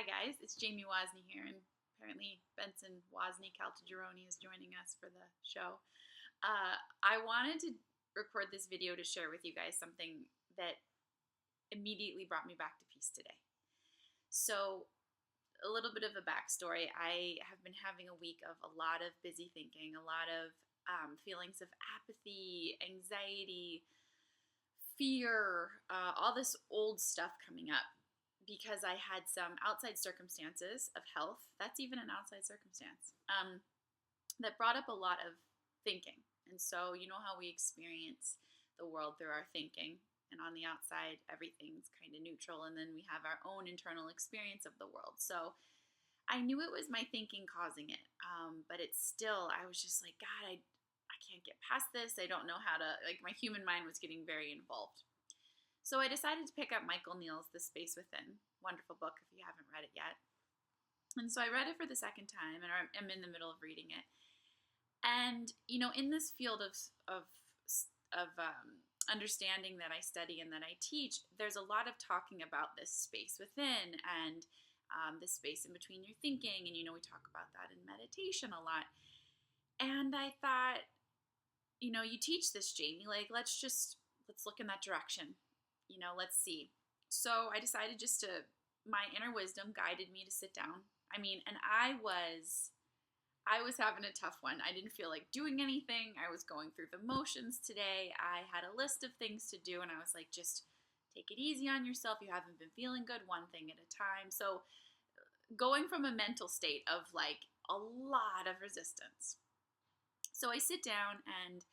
guys, it's Jamie Wozny here, and apparently Benson Wozny Caltagirone is joining us for the show. I wanted to record this video to share with you guys something that immediately brought me back to peace today. So, a little bit of a backstory. I have been having a week of a lot of busy thinking, a lot of feelings of apathy, anxiety, fear, all this old stuff coming up because I had some outside circumstances of health. That's even an outside circumstance that brought up a lot of thinking. And so, you know how we experience the world through our thinking, and on the outside, everything's kind of neutral, and then we have our own internal experience of the world. So I knew it was my thinking causing it, but it's still, I was just like, God, I can't get past this. I don't know how to, like, my human mind was getting very involved. So I decided to pick up Michael Neill's The Space Within. Wonderful book if you haven't read it yet. And so I read it for the second time, and I'm in the middle of reading it. And, you know, in this field of understanding that I study and that I teach, there's a lot of talking about this space within and the space in between your thinking. And, you know, we talk about that in meditation a lot. And I thought, you know, you teach this, Jamie, like, let's look in that direction. You know, let's see. So I decided my inner wisdom guided me to sit down. I mean, and I was having a tough one. I didn't feel like doing anything. I was going through the motions today. I had a list of things to do, and I was like, just take it easy on yourself. You haven't been feeling good, one thing at a time. So going from a mental state of like a lot of resistance. So I sit down and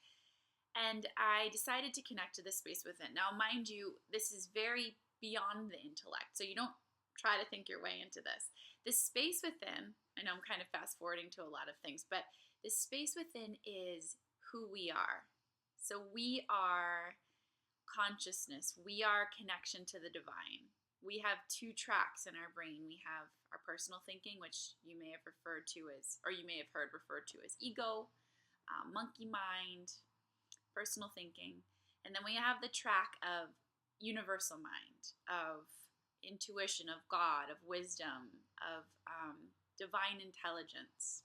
I decided to connect to the space within. Now, mind you, this is very beyond the intellect, so you don't try to think your way into this. This space within, I know I'm kind of fast forwarding to a lot of things, but this space within is who we are. So we are consciousness. We are connection to the divine. We have two tracks in our brain. We have our personal thinking, which you may have referred to as, or you may have heard referred to as ego, monkey mind, personal thinking. And then we have the track of universal mind, of intuition, of God, of wisdom, of divine intelligence.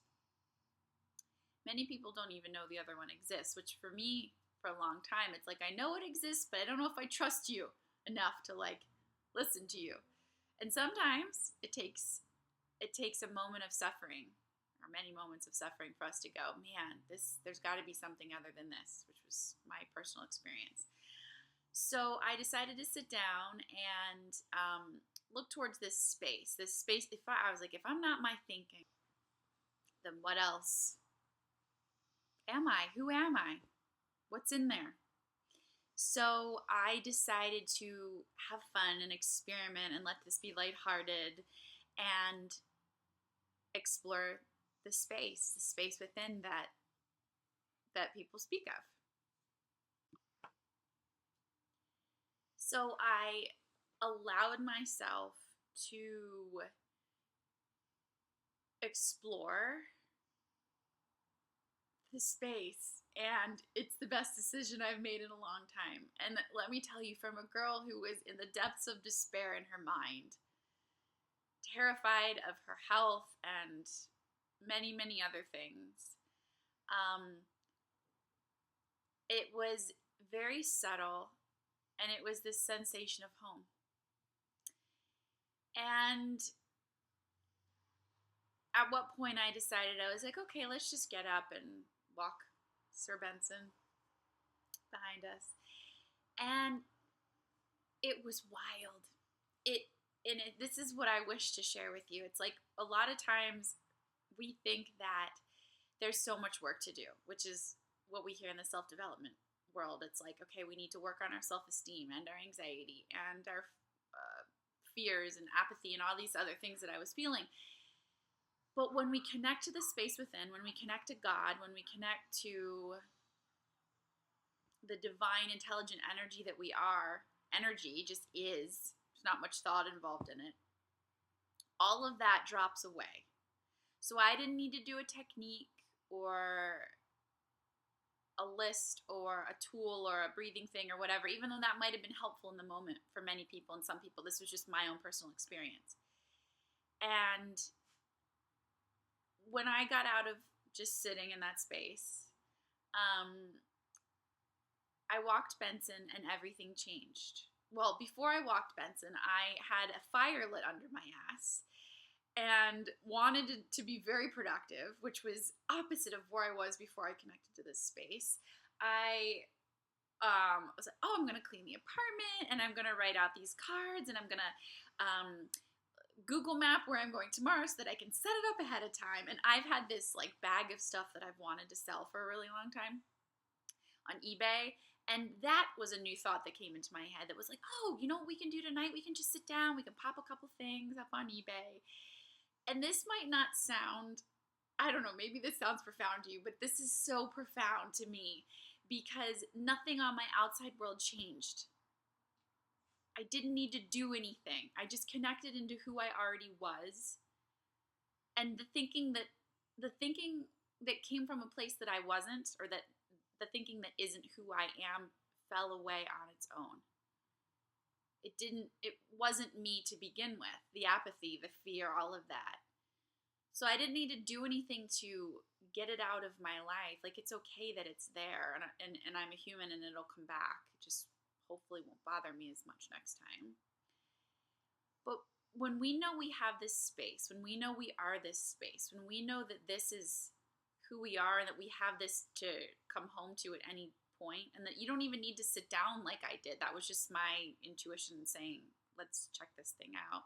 Many people don't even know the other one exists, which for me, for a long time, it's like, I know it exists, but I don't know if I trust you enough to like listen to you. And sometimes it takes a moment of suffering, or many moments of suffering, for us to go, man, there's got to be something other than this, which was my personal experience. So I decided to sit down and look towards this space. I was like, if I'm not my thinking, then what else am I? Who am I? What's in there? So I decided to have fun and experiment and let this be lighthearted and explore the space within that people speak of. So I allowed myself to explore the space, and it's the best decision I've made in a long time. And let me tell you, from a girl who was in the depths of despair in her mind, terrified of her health and many, many other things, it was very subtle. And it was this sensation of home. And at what point I decided, I was like, okay, let's just get up and walk Sir Benson behind us. And it was wild. This is what I wish to share with you. It's like a lot of times we think that there's so much work to do, which is what we hear in the self-development world. It's like, okay, we need to work on our self-esteem and our anxiety and our fears and apathy and all these other things that I was feeling. But when we connect to the space within, when we connect to God, when we connect to the divine intelligent energy that we are, energy just is, there's not much thought involved in it, all of that drops away. So I didn't need to do a technique or a list or a tool or a breathing thing or whatever, even though that might have been helpful in the moment for many people and some people. This was just my own personal experience. And when I got out of just sitting in that space, I walked Benson and everything changed. Well, before I walked Benson, I had a fire lit under my ass and wanted to be very productive, which was opposite of where I was before I connected to this space. I was like, oh, I'm going to clean the apartment and I'm going to write out these cards and I'm going to Google map where I'm going tomorrow so that I can set it up ahead of time. And I've had this like bag of stuff that I've wanted to sell for a really long time on eBay. And that was a new thought that came into my head that was like, oh, you know what we can do tonight? We can just sit down. We can pop a couple things up on eBay. And this might not sound, I don't know, maybe this sounds profound to you, but this is so profound to me because nothing on my outside world changed. I didn't need to do anything. I just connected into who I already was. And the thinking that came from a place that I wasn't, or that the thinking that isn't who I am, fell away on its own. It wasn't me to begin with. The apathy, the fear, all of that. So I didn't need to do anything to get it out of my life. Like, it's okay that it's there, and I'm a human and it'll come back. It just hopefully won't bother me as much next time. But when we know we have this space, when we know we are this space, when we know that this is who we are and that we have this to come home to at any point, and that you don't even need to sit down like I did. That was just my intuition saying, let's check this thing out.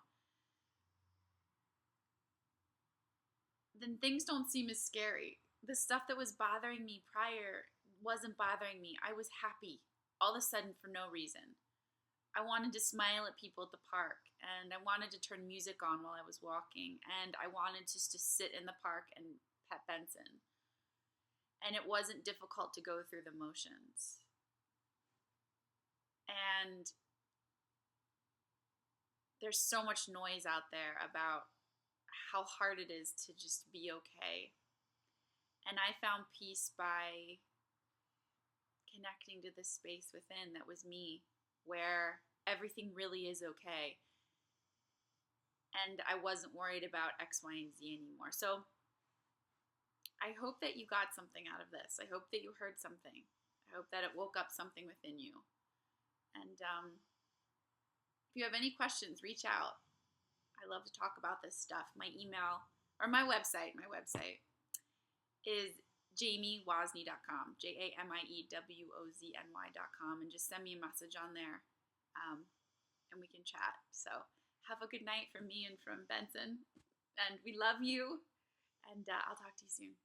Then things don't seem as scary. The stuff that was bothering me prior wasn't bothering me. I was happy all of a sudden for no reason. I wanted to smile at people at the park, and I wanted to turn music on while I was walking, and I wanted just to sit in the park and pet Benson. And it wasn't difficult to go through the motions. And there's so much noise out there about how hard it is to just be okay. And I found peace by connecting to the space within that was me, where everything really is okay. And I wasn't worried about X, Y, and Z anymore. So I hope that you got something out of this. I hope that you heard something. I hope that it woke up something within you. And if you have any questions, reach out. I love to talk about this stuff. My email, or my website is jamiewozny.com, JAMIEWOZNY.com, and just send me a message on there, and we can chat. So have a good night from me and from Benson, and we love you, and I'll talk to you soon.